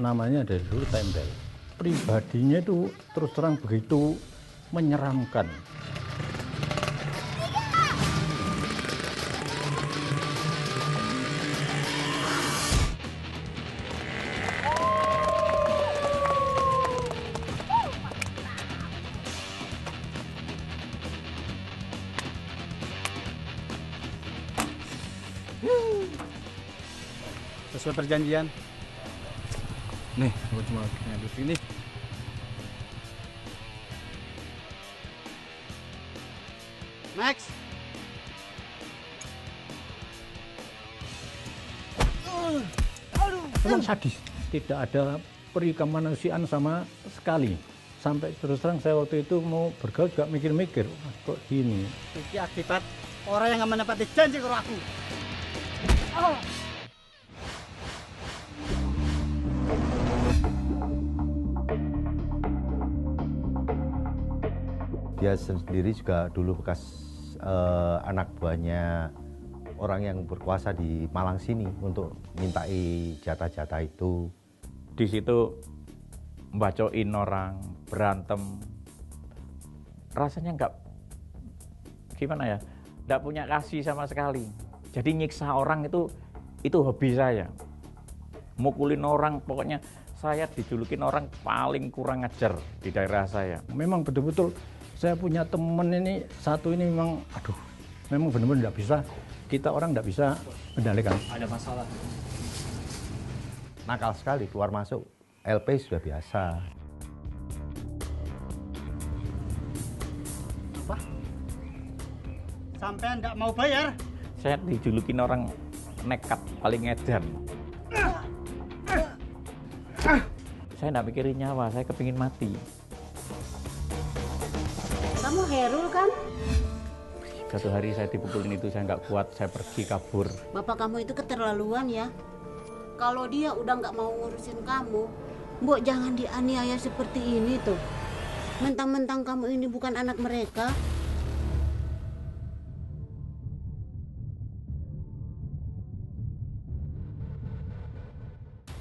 namanya dari dulu tembel. Pribadinya itu terus terang begitu menyeramkan. Sesuai perjanjian. Nih, aku cuma ngambil sini. Max. Memang sadis, tidak ada peri kemanusiaan sama sekali. Sampai terus terang saya waktu itu mau bergaul juga mikir-mikir, kok gini. Ini akibat orang yang nggak menepati janji karo aku. Dia sendiri juga dulu bekas anak buahnya orang yang berkuasa di Malang sini untuk mintai jatah-jatah itu. Di situ bacoin orang, berantem, rasanya nggak, gimana ya, nggak punya kasih sama sekali. Jadi nyiksa orang itu hobi saya. Mukulin orang, pokoknya saya dijulukin orang paling kurang ajar di daerah saya. Memang betul-betul saya punya temen ini, satu ini memang, aduh, memang benar-benar nggak bisa, kita orang nggak bisa mengendalikan. Ada masalah. Nakal sekali, keluar masuk LP sudah biasa. Apa? Sampai nggak mau bayar? Saya dijulukin orang nekat paling edan. Saya nggak mikirin nyawa, saya kepingin mati. Kamu Herul kan? Satu hari saya dipukulin itu, saya nggak kuat, saya pergi kabur. Bapak kamu itu keterlaluan ya. Kalau dia udah nggak mau ngurusin kamu, Mbok jangan dianiaya seperti ini tuh. Mentang-mentang kamu ini bukan anak mereka.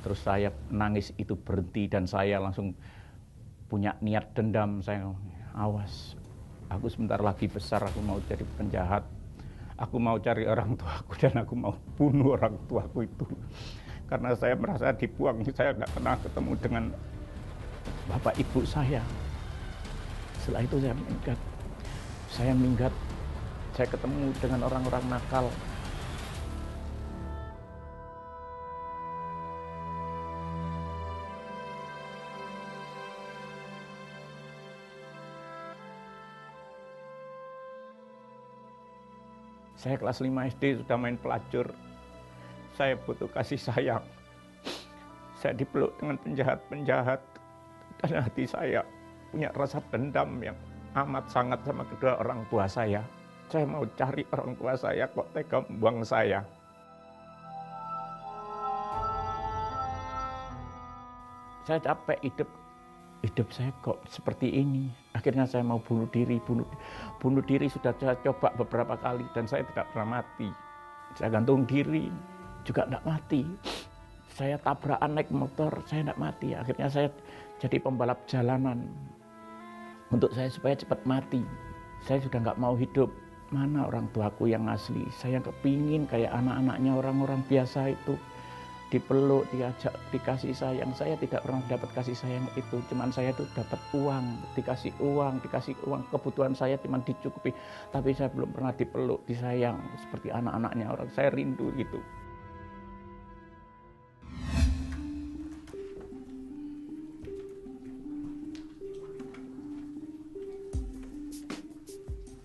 Terus saya nangis itu berhenti dan saya langsung punya niat dendam. Saya awas, aku sebentar lagi besar, aku mau jadi penjahat. Aku mau cari orang tuaku dan aku mau bunuh orang tuaku itu. Karena saya merasa dibuang, saya nggak pernah ketemu dengan bapak ibu saya. Setelah itu saya minggat, saya ketemu dengan orang-orang nakal. Saya kelas 5 SD sudah main pelacur. Saya butuh kasih sayang. Saya dipeluk dengan penjahat-penjahat. Dan hati saya punya rasa dendam yang amat sangat sama kedua orang tua saya. Saya mau cari orang tua saya, kok tega membuang saya. Saya capek hidup saya kok seperti ini. Akhirnya saya mau bunuh diri. Bunuh diri sudah saya coba beberapa kali dan saya tidak pernah mati. Saya gantung diri, juga tidak mati. Saya tabrakan naik motor, saya tidak mati. Akhirnya saya jadi pembalap jalanan. Untuk saya supaya cepat mati. Saya sudah nggak mau hidup. Mana orang tuaku yang asli? Saya kepingin kayak anak-anaknya orang-orang biasa itu. Dipeluk, diajak, dikasih sayang. Saya tidak pernah dapat kasih sayang itu. Cuman saya itu dapat uang, dikasih uang. Kebutuhan saya cuma dicukupi. Tapi saya belum pernah dipeluk, disayang. Seperti anak-anaknya orang. Saya rindu gitu.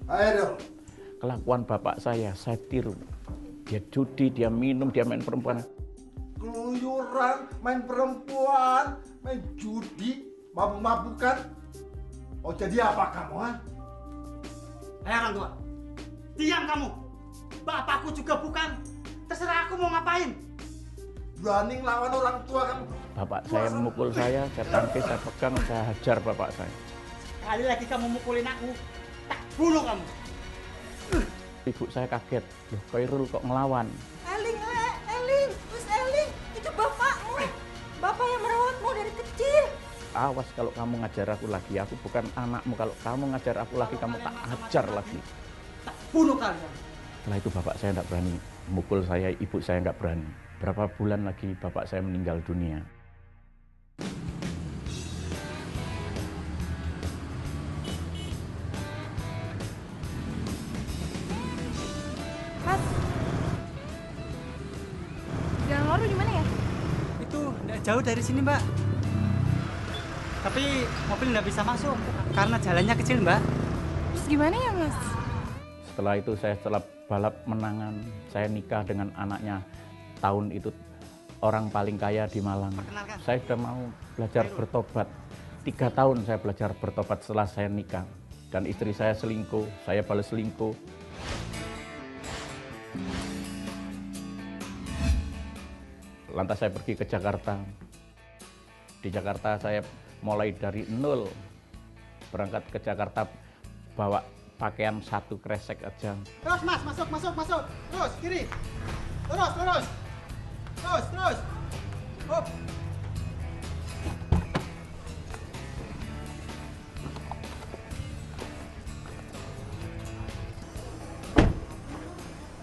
Ayo. Kelakuan bapak saya tiru. Dia judi, dia minum, dia main perempuan. Keluyuran, main perempuan, main judi, mabuk-mabukan. Oh jadi apa kamu, ha? Orang tua, diam kamu. Bapakku juga bukan. Terserah aku mau ngapain. Berani ngelawan orang tua kamu. Bapak saya memukul saya tangkis, saya pegang, saya hajar bapak saya. Sekali lagi kamu mukulin aku, tak bunuh kamu. Ibu saya kaget, loh Khairul kok ngelawan? Eling, Eling, Eling, itu bapakmu. Bapak yang merawat awas kalau kamu ngajar aku lagi, aku bukan anakmu, kalau kamu ngajar aku lagi, kamu tak ajar lagi. Tak bunuh kalian. Setelah itu bapak saya tidak berani mukul saya, ibu saya nggak berani. Berapa bulan lagi bapak saya meninggal dunia. Mas, jalan luar tuh gimana ya? Itu nggak jauh dari sini, Mbak. Tapi mobil nggak bisa masuk karena jalannya kecil, Mbak. Terus gimana ya, Mas? Setelah itu setelah balap menangan, saya nikah dengan anaknya. Tahun itu orang paling kaya di Malang. Perkenalkan. Saya sudah mau belajar bertobat. 3 tahun saya belajar bertobat setelah saya nikah. Dan istri saya selingkuh, saya balas selingkuh. Lantas saya pergi ke Jakarta. Di Jakarta saya mulai dari nol. Berangkat ke Jakarta bawa pakaian 1 kresek aja. Terus, Mas, masuk. Terus, kiri. Terus. Terus. Hop.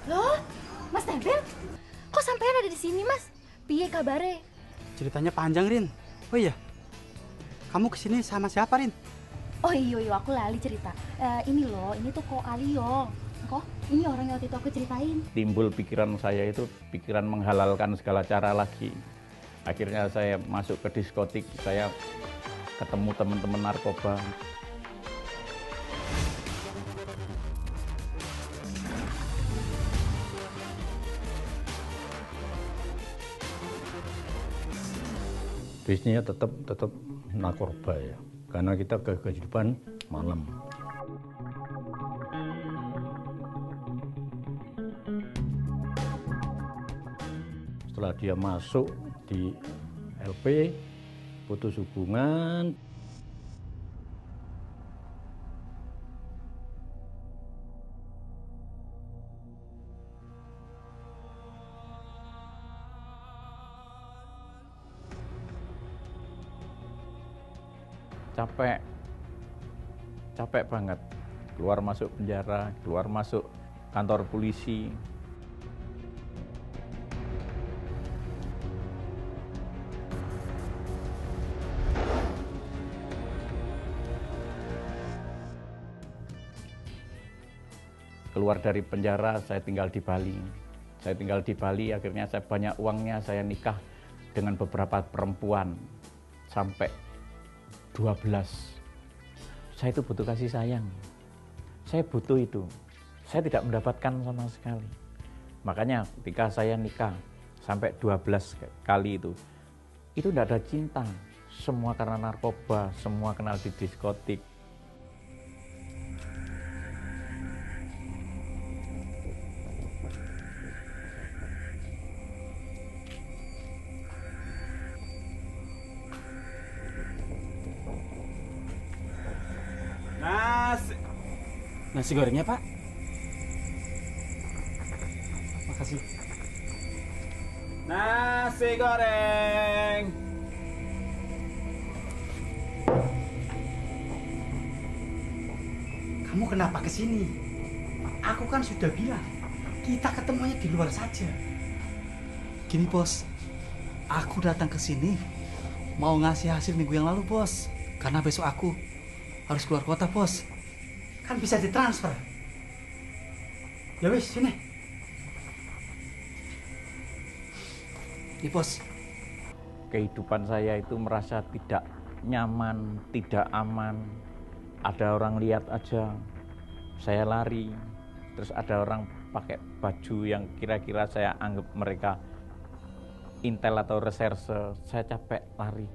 Loh, Mas Tebel? Kok sampean ada di sini, Mas? Piye kabare? Ceritanya panjang, Rin. Oh iya. Kamu kesini sama siapa, Rin? Oh iya, aku lali cerita. Ini loh, ini tuh kok Alio. Kok ini orang yang waktu itu aku ceritain. Timbul pikiran saya itu pikiran menghalalkan segala cara lagi. Akhirnya saya masuk ke diskotik, saya ketemu teman-teman narkoba. Bisnisnya tetap narkoba ya, karena kita ke kehidupan malam. Setelah dia masuk di LP, putus hubungan. Capek banget, keluar masuk penjara, keluar masuk kantor polisi. Keluar dari penjara, saya tinggal di Bali. Akhirnya saya banyak uangnya, saya nikah dengan beberapa perempuan sampai 12. Saya itu butuh kasih sayang. Saya butuh itu. Saya tidak mendapatkan sama sekali. Makanya ketika saya nikah sampai 12 kali itu tidak ada cinta. Semua karena narkoba, semua kenal di diskotik. Nasi gorengnya, Pak. Makasih. Nasi goreng. Kamu kenapa kesini? Aku kan sudah bilang, kita ketemunya di luar saja. Gini, Bos. Aku datang ke sini mau ngasih hasil minggu yang lalu, Bos. Karena besok aku harus keluar kota, Bos. Kan bisa ditransfer. Ya wis, sini. Nih, Bos. Kehidupan saya itu merasa tidak nyaman, tidak aman. Ada orang lihat aja, saya lari. Terus ada orang pakai baju yang kira-kira saya anggap mereka intel atau reserse, saya capek lari.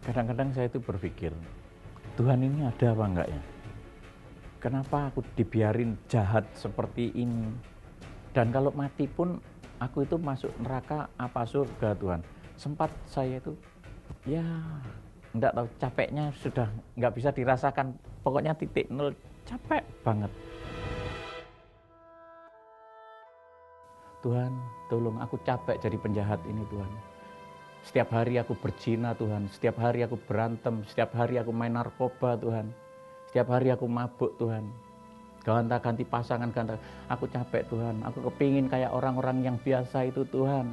Kadang-kadang saya itu berpikir, Tuhan ini ada apa enggak ya? Kenapa aku dibiarin jahat seperti ini? Dan kalau mati pun aku itu masuk neraka apa surga Tuhan? Sempat saya itu ya enggak tahu, capeknya sudah enggak bisa dirasakan. Pokoknya titik nol, capek banget. Tuhan, tolong, aku capek jadi penjahat ini Tuhan. Setiap hari aku berzina Tuhan, setiap hari aku berantem, setiap hari aku main narkoba Tuhan. Setiap hari aku mabuk Tuhan. Gonta-ganti pasangan, aku capek Tuhan. Aku kepingin kayak orang-orang yang biasa itu Tuhan.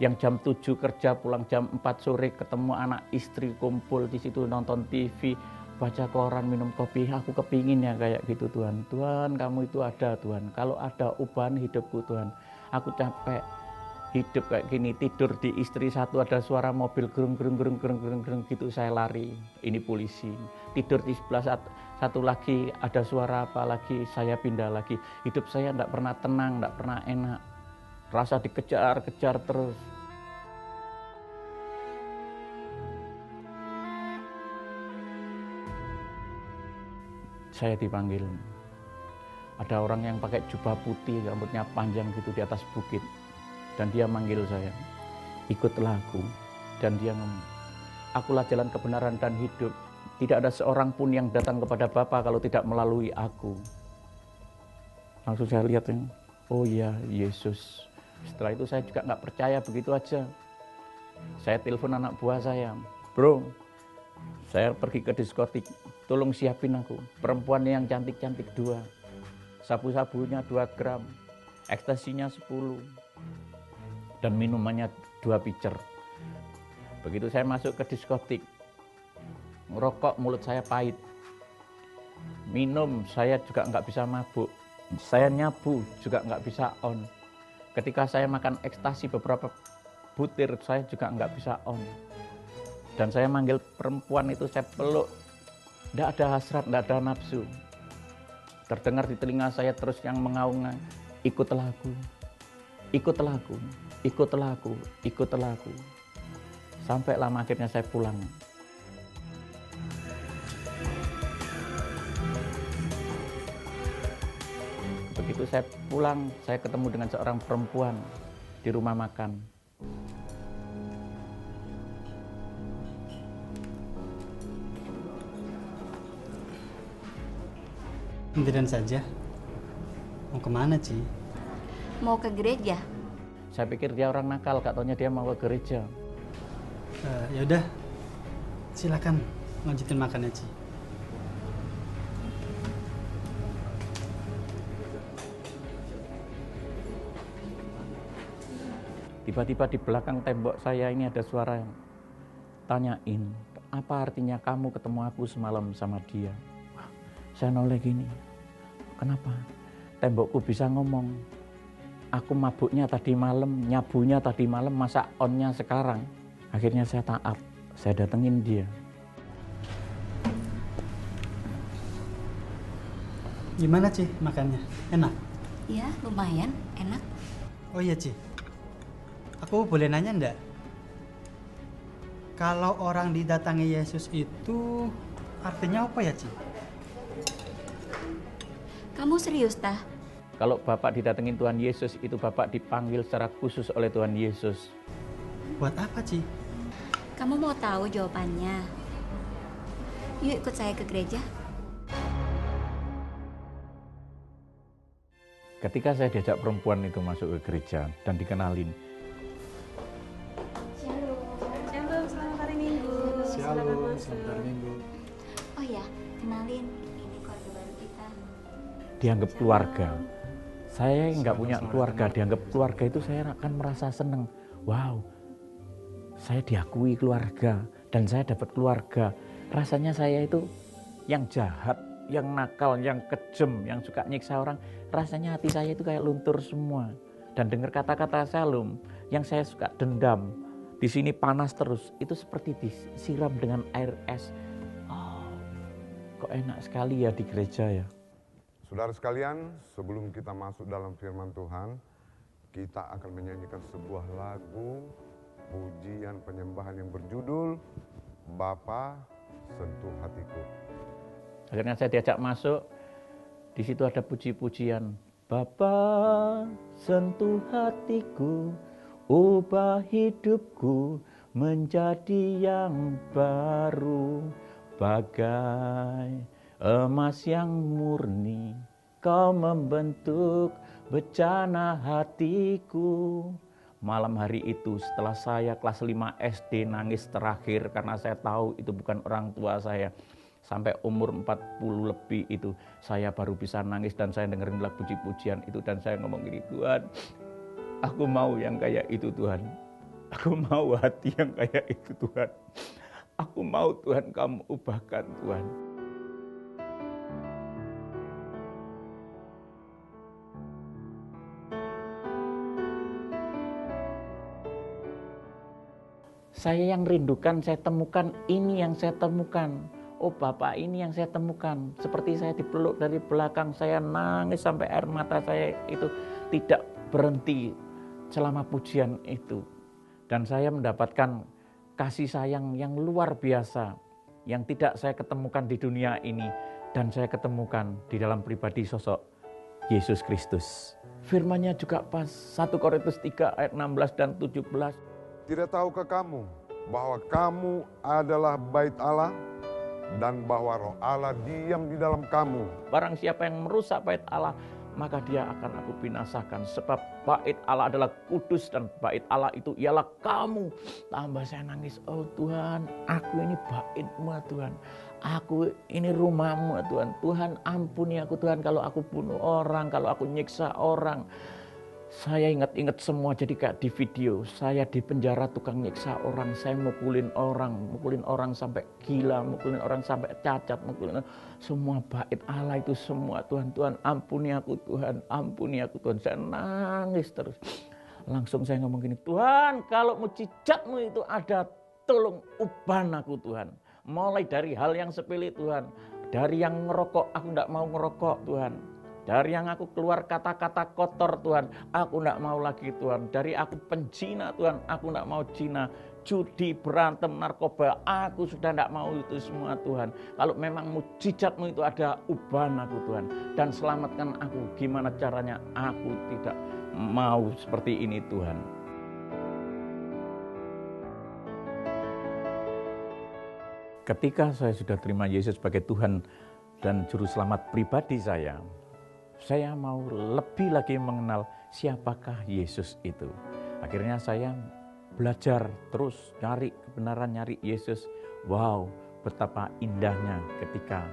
Yang jam 7 kerja, pulang jam 4 sore, ketemu anak istri, kumpul di situ, nonton TV, baca koran, minum kopi. Aku kepingin ya kayak gitu Tuhan. Tuhan, kamu itu ada Tuhan. Kalau ada ubahan hidupku Tuhan. Aku capek hidup kayak gini, tidur di istri satu ada suara mobil gerung gitu, saya lari, ini polisi. Tidur di sebelah satu lagi ada suara apa lagi, saya pindah lagi. Hidup saya tidak pernah tenang, tidak pernah enak, rasa dikejar-kejar terus. Saya dipanggil, ada orang yang pakai jubah putih, rambutnya panjang gitu di atas bukit. Dan dia manggil saya, ikutlah aku. Dan dia ngomong, akulah jalan kebenaran dan hidup. Tidak ada seorang pun yang datang kepada Bapa kalau tidak melalui aku. Langsung saya lihat, oh iya, Yesus. Setelah itu saya juga nggak percaya begitu aja. Saya telepon anak buah saya, bro, saya pergi ke diskotik, tolong siapin aku. Perempuan yang cantik-cantik 2, sabu-sabunya 2 gram, ekstasinya 10. Dan minumannya 2 pitcher. Begitu saya masuk ke diskotik, ngerokok mulut saya pahit. Minum saya juga nggak bisa mabuk. Saya nyabu juga nggak bisa on. Ketika saya makan ekstasi beberapa butir, saya juga nggak bisa on. Dan saya manggil perempuan itu, saya peluk. Nggak ada hasrat, nggak ada nafsu. Terdengar di telinga saya terus yang mengaung, ikutlah aku. Ikutlah aku, ikutlah aku, ikutlah aku. Sampai lama akhirnya saya pulang. Begitu saya pulang, saya ketemu dengan seorang perempuan di rumah makan. Sendirian saja? Mau kemana, Ci? Mau ke gereja? Saya pikir dia orang nakal, katanya dia mau ke gereja. Ya udah, silakan lanjutin makannya, Ci. Tiba-tiba di belakang tembok saya ini ada suara yang tanyain, apa artinya kamu ketemu aku semalam sama dia? Saya noleh gini, kenapa? Tembokku bisa ngomong. Aku mabuknya tadi malam, nyabunya tadi malam, masa onnya sekarang? Akhirnya saya taat, saya datengin dia. Gimana, Ci, makannya? Enak? Ya, lumayan, enak. Oh iya, Ci. Aku boleh nanya enggak? Kalau orang didatangi Yesus itu artinya apa ya, Ci? Kamu serius, Tah? Kalau Bapak didatengin Tuhan Yesus, itu Bapak dipanggil secara khusus oleh Tuhan Yesus. Buat apa, Ci? Kamu mau tahu jawabannya? Yuk ikut saya ke gereja. Ketika saya diajak perempuan itu masuk ke gereja dan dikenalin. Shalom, selamat hari Minggu. Shalom, selamat hari Minggu. Oh ya, kenalin, ini keluarga baru kita. Dianggap keluarga. Saya nggak punya keluarga, dianggap keluarga itu saya akan merasa seneng. Wow, saya diakui keluarga dan saya dapat keluarga. Rasanya saya itu yang jahat, yang nakal, yang kejem, yang suka nyiksa orang. Rasanya hati saya itu kayak luntur semua. Dan dengar kata-kata Shalom yang saya suka dendam. Di sini panas terus, itu seperti disiram dengan air es. Oh, kok enak sekali ya di gereja ya. Saudara sekalian, sebelum kita masuk dalam firman Tuhan, kita akan menyanyikan sebuah lagu pujian penyembahan yang berjudul Bapa, sentuh hatiku. Akhirnya saya diajak masuk. Di situ ada puji-pujian. Bapa, sentuh hatiku, ubah hidupku menjadi yang baru. Bagai emas yang murni, kau membentuk bejana hatiku. Malam hari itu setelah saya kelas 5 SD nangis terakhir karena saya tahu itu bukan orang tua saya. Sampai umur 40 lebih itu saya baru bisa nangis dan saya dengerin lagu puji-pujian itu dan saya ngomong gini, Tuhan, aku mau yang kayak itu Tuhan. Aku mau hati yang kayak itu Tuhan. Aku mau Tuhan kamu ubahkan Tuhan. Saya yang rindukan, saya temukan, ini yang saya temukan. Oh Bapak, ini yang saya temukan. Seperti saya dipeluk dari belakang, saya nangis sampai air mata saya itu tidak berhenti selama pujian itu. Dan saya mendapatkan kasih sayang yang luar biasa, yang tidak saya ketemukan di dunia ini. Dan saya ketemukan di dalam pribadi sosok Yesus Kristus. Firman-Nya juga pas, 1 Korintus 3 ayat 16 dan 17. Tidak tahukah kamu bahwa kamu adalah bait Allah dan bahwa Roh Allah diam di dalam kamu? Barang siapa yang merusak bait Allah, maka dia akan aku binasakan. Sebab bait Allah adalah kudus dan bait Allah itu ialah kamu. Tambah saya nangis, oh Tuhan, aku ini bait-Mu Tuhan. Aku ini rumah-Mu Tuhan. Tuhan ampuni aku Tuhan kalau aku bunuh orang, kalau aku nyiksa orang. Saya ingat-ingat semua jadi kayak di video. Saya di penjara tukang nyiksa orang. Saya mukulin orang sampai gila, mukulin orang sampai cacat, mukulin orang. Semua bait Allah itu semua. Tuhan, Tuhan ampuni aku Tuhan, ampuni aku Tuhan. Saya nangis terus. Langsung saya ngomong gini, Tuhan kalau mujizat-Mu itu ada, tolong ubah aku Tuhan. Mulai dari hal yang sepele Tuhan. Dari yang ngerokok, aku enggak mau ngerokok Tuhan. Dari yang aku keluar kata-kata kotor Tuhan, aku tidak mau lagi Tuhan. Dari aku penzina Tuhan, aku tidak mau zina. Judi, berantem, narkoba, aku sudah tidak mau itu semua Tuhan. Kalau memang mujizat-Mu itu ada, ubah aku Tuhan. Dan selamatkan aku, gimana caranya aku tidak mau seperti ini Tuhan. Ketika saya sudah terima Yesus sebagai Tuhan dan Juru Selamat pribadi saya mau lebih lagi mengenal siapakah Yesus itu. Akhirnya saya belajar terus cari kebenaran, nyari Yesus. Wow, betapa indahnya ketika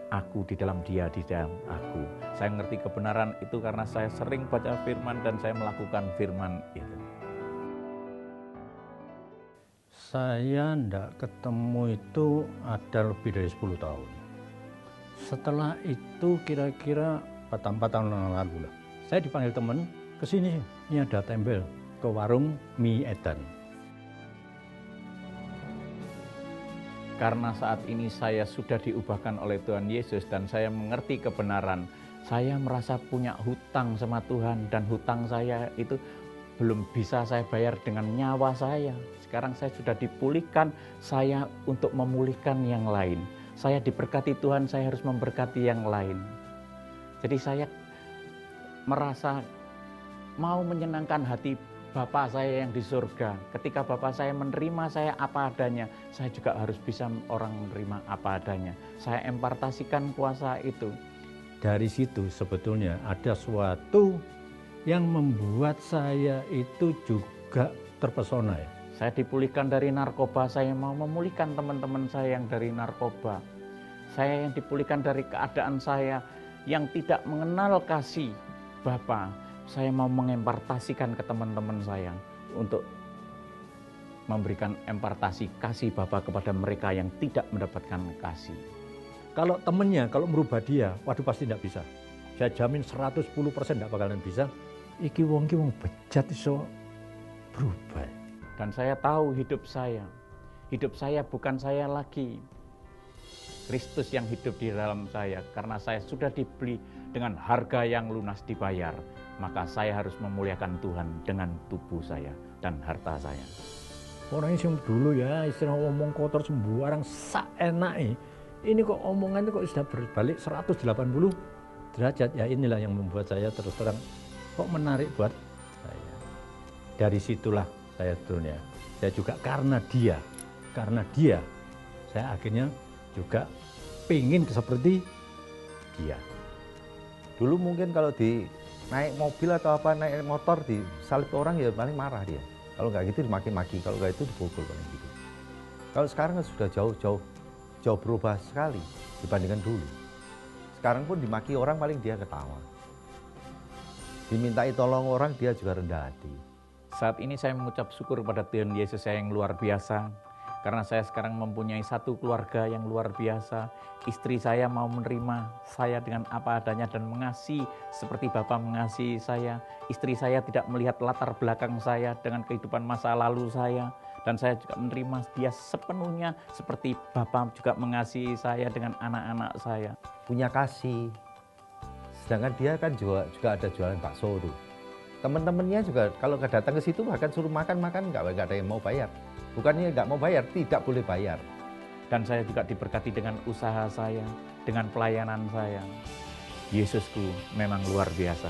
aku di dalam Dia, di dalam aku. Saya ngerti kebenaran itu karena saya sering baca firman dan saya melakukan firman itu. Saya tidak ketemu itu ada lebih dari 10 tahun. Setelah itu kira-kira 4 tahun yang lalu lah. Saya dipanggil teman ke sini, ini ada tempel ke warung mie Edan. Karena saat ini saya sudah diubahkan oleh Tuhan Yesus dan saya mengerti kebenaran, saya merasa punya hutang sama Tuhan dan hutang saya itu belum bisa saya bayar dengan nyawa saya. Sekarang saya sudah dipulihkan, saya untuk memulihkan yang lain. Saya diberkati Tuhan, saya harus memberkati yang lain. Jadi saya merasa mau menyenangkan hati Bapa saya yang di surga. Ketika Bapa saya menerima saya apa adanya, saya juga harus bisa orang menerima apa adanya. Saya impartasikan kuasa itu. Dari situ sebetulnya ada suatu yang membuat saya itu juga terpesona ya. Saya dipulihkan dari narkoba, saya mau memulihkan teman-teman saya yang dari narkoba. Saya yang dipulihkan dari keadaan saya yang tidak mengenal kasih Bapa, saya mau mengempartasikan ke teman-teman saya untuk memberikan empartasi kasih Bapa kepada mereka yang tidak mendapatkan kasih. Kalau temennya, kalau merubah dia, waduh pasti tidak bisa. Saya jamin 110% tidak bakalan bisa. Iki wong bejat iso berubah. Dan saya tahu hidup saya bukan saya lagi. Kristus yang hidup di dalam saya, karena saya sudah dibeli dengan harga yang lunas dibayar, maka saya harus memuliakan Tuhan dengan tubuh saya dan harta saya. Orang yang dulu ya istilah ngomong kotor sembarang sak enake. Ini kok omongannya kok sudah berbalik 180 derajat. Ya inilah yang membuat saya terus terang kok menarik buat saya. Dari situlah saya turunnya. Saya juga karena dia saya akhirnya juga pengen seperti dia. Dulu mungkin kalau di naik mobil atau apa, naik motor disalip orang ya paling marah dia. Kalau nggak gitu dimaki-maki, kalau nggak itu dipukul paling gitu. Kalau sekarang kan sudah jauh berubah sekali dibandingkan dulu. Sekarang pun dimaki orang paling dia ketawa. Dimintai tolong orang dia juga rendah hati. Saat ini saya mengucap syukur kepada Tuhan Yesus saya yang luar biasa. Karena saya sekarang mempunyai satu keluarga yang luar biasa. Istri saya mau menerima saya dengan apa adanya dan mengasihi seperti Bapa mengasihi saya. Istri saya tidak melihat latar belakang saya dengan kehidupan masa lalu saya. Dan saya juga menerima dia sepenuhnya seperti Bapa juga mengasihi saya dengan anak-anak saya. Punya kasih. Sedangkan dia kan juga ada jualan bakso tuh. Teman-temannya juga kalau nggak datang ke situ bahkan suruh makan nggak ada yang mau bayar. Bukannya nggak mau bayar, tidak boleh bayar. Dan saya juga diberkati dengan usaha saya, dengan pelayanan saya. Yesusku memang luar biasa.